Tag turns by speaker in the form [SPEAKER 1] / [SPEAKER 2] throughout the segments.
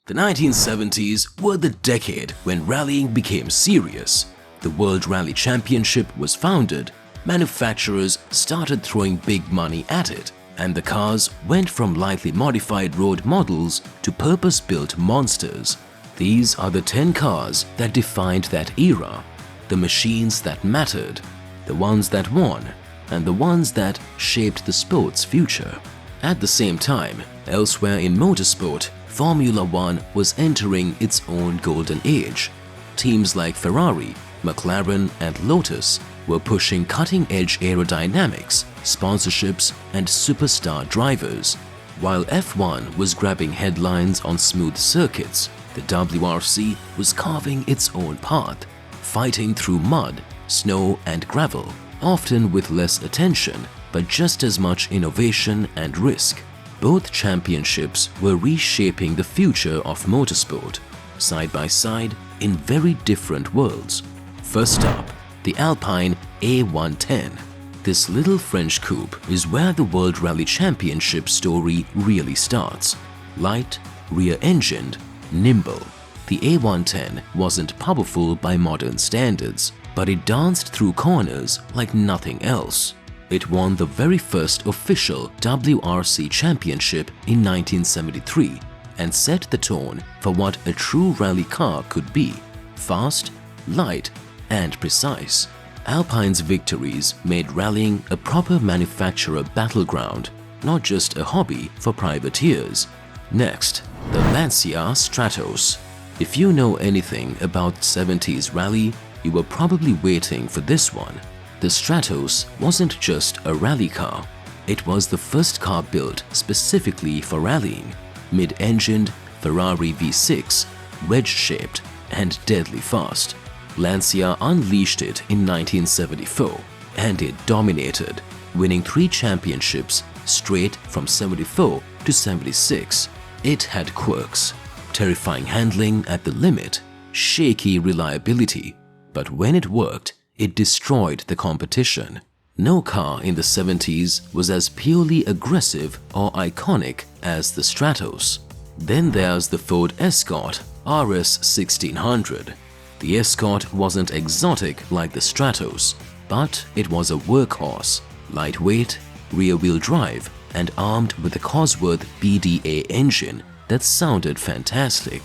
[SPEAKER 1] The 1970s were the decade when rallying became serious. The World Rally Championship was founded, manufacturers started throwing big money at it, and the cars went from lightly modified road models to purpose-built monsters. These are the 10 cars that defined that era, the machines that mattered, the ones that won, and the ones that shaped the sport's future. At the same time, elsewhere in motorsport, Formula One was entering its own golden age. Teams like Ferrari, McLaren, and Lotus were pushing cutting-edge aerodynamics, sponsorships, and superstar drivers. While F1 was grabbing headlines on smooth circuits, the WRC was carving its own path, fighting through mud, snow, and gravel, often with less attention, but just as much innovation and risk. Both championships were reshaping the future of motorsport, side by side in very different worlds. First up, the Alpine A110. This little French coupe is where the World Rally Championship story really starts. Light, rear-engined, nimble. The A110 wasn't powerful by modern standards, but it danced through corners like nothing else. It won the very first official WRC championship in 1973 and set the tone for what a true rally car could be: fast, light, and precise. Alpine's victories made rallying a proper manufacturer battleground, not just a hobby for privateers. Next, the Lancia Stratos. If you know anything about 70s rally, you were probably waiting for this one. The Stratos wasn't just a rally car. It was the first car built specifically for rallying. Mid-engined, Ferrari V6, wedge-shaped, and deadly fast. Lancia unleashed it in 1974, and it dominated, winning 3 championships straight from 74 to 76. It had quirks: terrifying handling at the limit, shaky reliability, but when it worked, it destroyed the competition. No car in the 70s was as purely aggressive or iconic as the Stratos. Then there's the Ford Escort RS 1600. The Escort wasn't exotic like the Stratos, but it was a workhorse, lightweight, rear-wheel drive, and armed with a Cosworth BDA engine that sounded fantastic.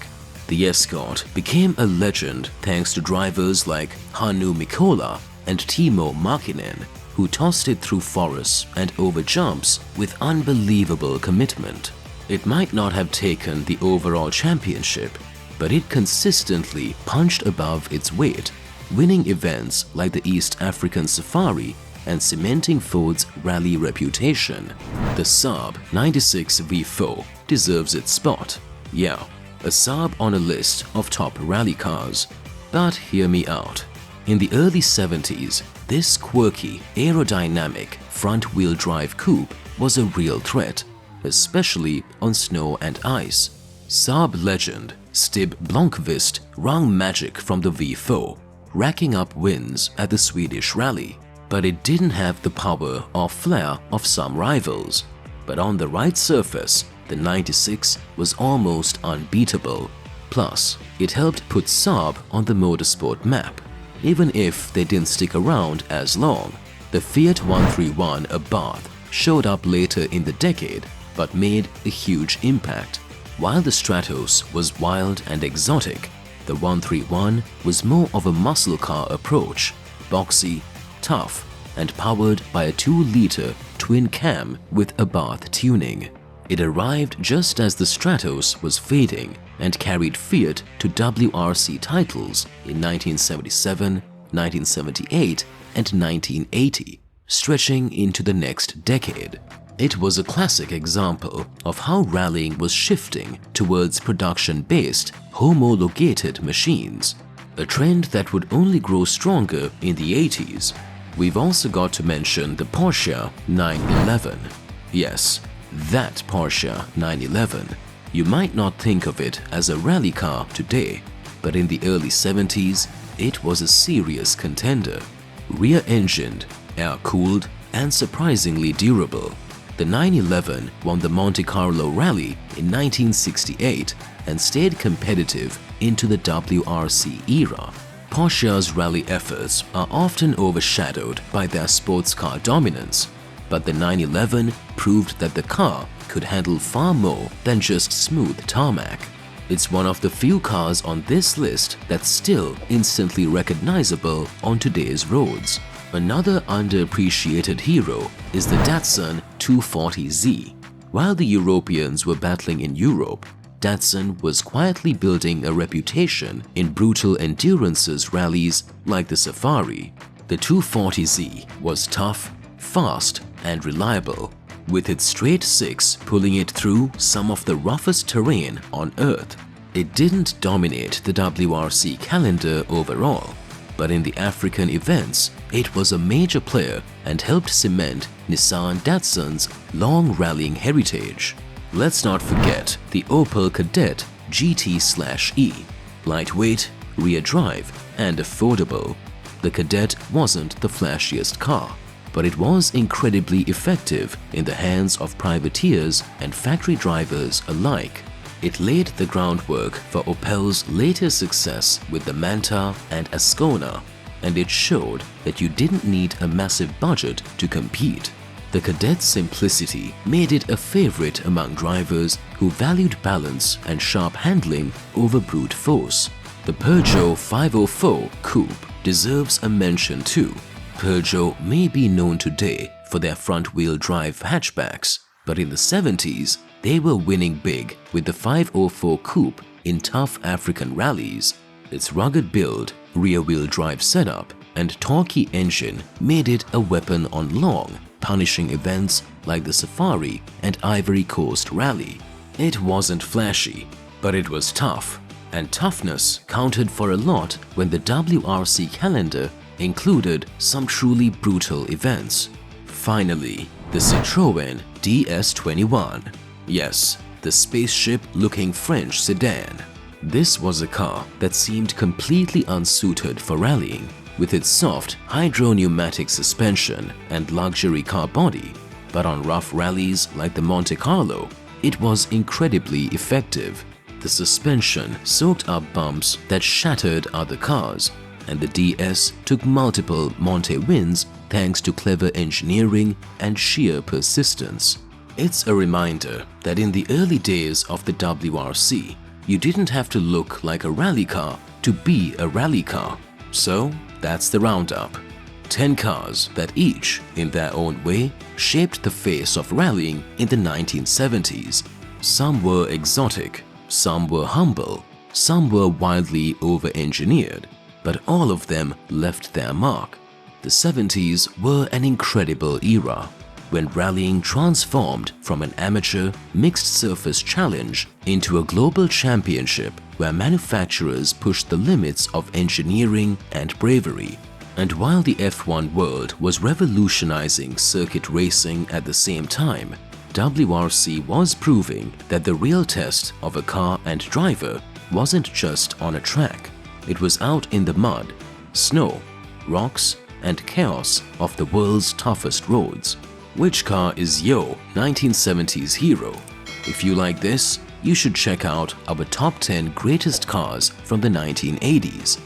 [SPEAKER 1] The Escort became a legend thanks to drivers like Hannu Mikkola and Timo Mäkinen, who tossed it through forests and over jumps with unbelievable commitment. It might not have taken the overall championship, but it consistently punched above its weight, winning events like the East African Safari and cementing Ford's rally reputation. The SAAB 96 V4 deserves its spot. Yeah, a SAAB on a list of top rally cars. But hear me out. In the early 70s, this quirky, aerodynamic front-wheel drive coupe was a real threat, especially on snow and ice. SAAB legend Stib Blomqvist wrung magic from the V4, racking up wins at the Swedish rally. But it didn't have the power or flair of some rivals. But on the right surface, the 96 was almost unbeatable. Plus, it helped put SAAB on the motorsport map. Even if they didn't stick around as long, the Fiat 131 Abarth showed up later in the decade but made a huge impact. While the Stratos was wild and exotic, the 131 was more of a muscle car approach, boxy, tough, and powered by a 2-liter twin-cam with Abarth tuning. It arrived just as the Stratos was fading and carried Fiat to WRC titles in 1977, 1978, and 1980, stretching into the next decade. It was a classic example of how rallying was shifting towards production-based, homologated machines, a trend that would only grow stronger in the 80s. We've also got to mention the Porsche 911. Yes, that Porsche 911. You might not think of it as a rally car today, but in the early 70s, it was a serious contender. Rear-engined, air-cooled, and surprisingly durable. The 911 won the Monte Carlo Rally in 1968 and stayed competitive into the WRC era. Porsche's rally efforts are often overshadowed by their sports car dominance, but the 911 proved that the car could handle far more than just smooth tarmac. It's one of the few cars on this list that's still instantly recognizable on today's roads. Another underappreciated hero is the Datsun 240Z. While the Europeans were battling in Europe, Datsun was quietly building a reputation in brutal endurances rallies like the Safari. The 240Z was tough, fast and reliable, with its straight six pulling it through some of the roughest terrain on Earth. It didn't dominate the WRC calendar overall, but in the African events, it was a major player and helped cement Nissan Datsun's long rallying heritage. Let's not forget the Opel Kadett GT/E. Lightweight, rear drive and affordable, the Kadett wasn't the flashiest car, but it was incredibly effective in the hands of privateers and factory drivers alike. It laid the groundwork for Opel's later success with the Manta and Ascona, and it showed that you didn't need a massive budget to compete. The Kadett's simplicity made it a favorite among drivers who valued balance and sharp handling over brute force. The Peugeot 504 Coupe deserves a mention too. Peugeot may be known today for their front-wheel drive hatchbacks, but in the 70s, they were winning big with the 504 Coupe in tough African rallies. Its rugged build, rear-wheel drive setup, and torquey engine made it a weapon on long, punishing events like the Safari and Ivory Coast Rally. It wasn't flashy, but it was tough, and toughness counted for a lot when the WRC calendar included some truly brutal events. Finally, the Citroen DS21. Yes, the spaceship-looking French sedan. This was a car that seemed completely unsuited for rallying, with its soft hydro-pneumatic suspension and luxury car body, but on rough rallies like the Monte Carlo, it was incredibly effective. The suspension soaked up bumps that shattered other cars, and the DS took multiple Monte wins thanks to clever engineering and sheer persistence. It's a reminder that in the early days of the WRC, you didn't have to look like a rally car to be a rally car. So that's the roundup. 10 cars that each, in their own way, shaped the face of rallying in the 1970s. Some were exotic, some were humble, some were wildly over-engineered, but all of them left their mark. The 70s were an incredible era, when rallying transformed from an amateur mixed-surface challenge into a global championship where manufacturers pushed the limits of engineering and bravery. And while the F1 world was revolutionizing circuit racing at the same time, WRC was proving that the real test of a car and driver wasn't just on a track. It was out in the mud, snow, rocks, and chaos of the world's toughest roads. Which car is your 1970s hero? If you like this, you should check out our top 10 greatest cars from the 1980s.